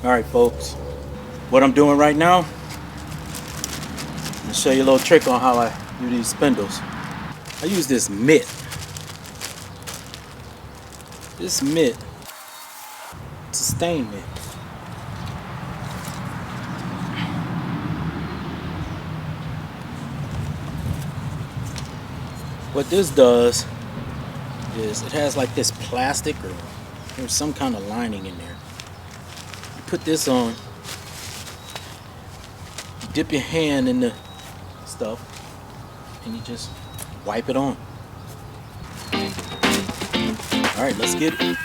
Alright folks, what I'm doing right now, I'm gonna show you a little trick on how I do these spindles. I use this mitt. This mitt, it's a stain mitt. What this does is it has like this plastic or there's some kind of lining in there. You put this on, you dip your hand in the stuff and you just wipe it on. Alright, let's get it.